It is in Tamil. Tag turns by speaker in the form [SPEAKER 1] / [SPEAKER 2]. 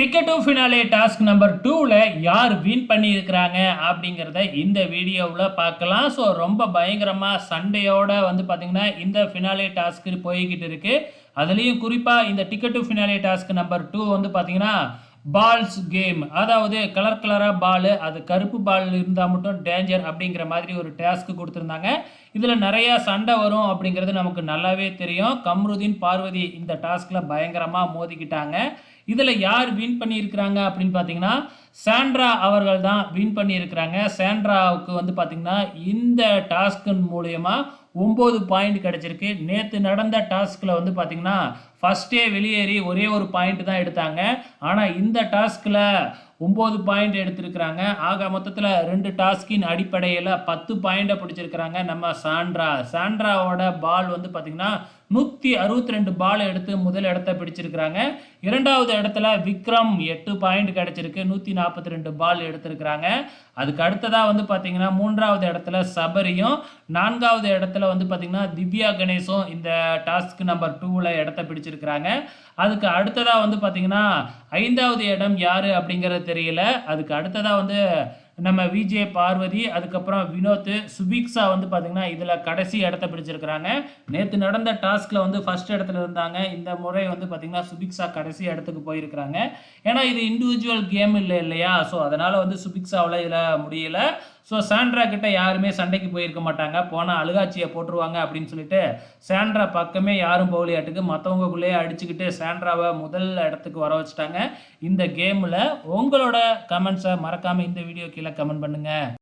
[SPEAKER 1] Ticket to finale task number 2ல யார் வின் பண்ணியிருக்கிறாங்க அப்படிங்கிறத இந்த வீடியோவில் பார்க்கலாம். ஸோ ரொம்ப பயங்கரமாக சண்டையோட வந்து பார்த்தீங்கன்னா இந்த ஃபினாலே டாஸ்க்கு போய்கிட்டு இருக்கு. அதுலேயும் குறிப்பாக இந்த ticket to finale task number 2 வந்து பார்த்தீங்கன்னா பால்ஸ் கேம், அதாவது கலர் கலராக பால், அது கருப்பு பால் இருந்தால் மட்டும் டேஞ்சர் அப்படிங்கிற மாதிரி ஒரு டாஸ்க்கு கொடுத்துருந்தாங்க. இதில் நிறையா சண்டை வரும் அப்படிங்கிறது நமக்கு நல்லாவே தெரியும். கம்ருதீன் பார்வதி இந்த டாஸ்கில் பயங்கரமாக மோதிக்கிட்டாங்க. இதில் யார் வின் பண்ணியிருக்கிறாங்க அப்படின்னு பார்த்தீங்கன்னா சாண்ட்ரா அவர்கள் தான் வின் பண்ணியிருக்கிறாங்க. சாண்ட்ராவுக்கு வந்து பார்த்தீங்கன்னா இந்த டாஸ்கின் மூலயமா 9 பாயிண்ட் கிடச்சிருக்கு. நேற்று நடந்த டாஸ்கில் வந்து பார்த்தீங்கன்னா ஃபஸ்ட்டே வெளியேறி ஒரே ஒரு பாயிண்ட் தான் எடுத்தாங்க. ஆனால் இந்த டாஸ்கில் 9 பாயிண்ட் எடுத்திருக்கிறாங்க. ஆக மொத்தத்தில் 2 டாஸ்கின் அடிப்படையில் 10 பாயிண்டை பிடிச்சிருக்கிறாங்க நம்ம சாண்ட்ராவோட பால் வந்து பார்த்திங்கன்னா 162 பால் எடுத்து முதல் இடத்தை பிடிச்சிருக்கிறாங்க. இரண்டாவது இடத்துல விக்ரம் 8 பாயிண்ட் கிடச்சிருக்கு, 142 பால் எடுத்திருக்கிறாங்க. அதுக்கு அடுத்ததாக வந்து பார்த்திங்கன்னா மூன்றாவது இடத்துல சபரியும், நான்காவது இடத்துல வந்து பார்த்திங்கன்னா திவ்யா கணேஷும் இந்த டாஸ்க் நம்பர் 2ல் இடத்த பிடிச்சிருக்கிறாங்க. அதுக்கு அடுத்ததாக வந்து பார்த்திங்கன்னா 5வது இடம் யார் அப்படிங்கிறது தெரியல. அதுக்கு அடுத்ததாக வந்து நம்ம விஜே பார்வதி, அதுக்கப்புறம் வினோத், சுபிக்ஷா வந்து பார்த்திங்கன்னா இதில் கடைசி இடத்த பிடிச்சிருக்கிறாங்க. நேற்று நடந்த டாஸ்கில் வந்து ஃபஸ்ட் இடத்துல இருந்தாங்க. இந்த முறை வந்து பார்த்திங்கன்னா சுபிக்ஷா கடைசி இடத்துக்கு போயிருக்கிறாங்க. ஏன்னா இது இண்டிவிஜுவல் கேம் இல்லையா, ஸோ அதனால் வந்து சுபிக்ஷாவில் இதில் முடியல. ஸோ சாண்ட்ரா கிட்ட யாருமே சண்டைக்கு போயிருக்க மாட்டாங்க, போனால் அழுகாட்சியை போட்டுருவாங்க அப்படின்னு சொல்லிட்டு சாண்ட்ரா பக்கமே யாரும் போகலையாட்டுக்கு மற்றவங்களுக்குள்ளேயே அடிச்சுக்கிட்டு சாண்ட்ராவை முதல் இடத்துக்கு வர வச்சுட்டாங்க இந்த கேமில். உங்களோட கமெண்ட்ஸை மறக்காமல் இந்த வீடியோ கீழே கமெண்ட் பண்ணுங்கள்.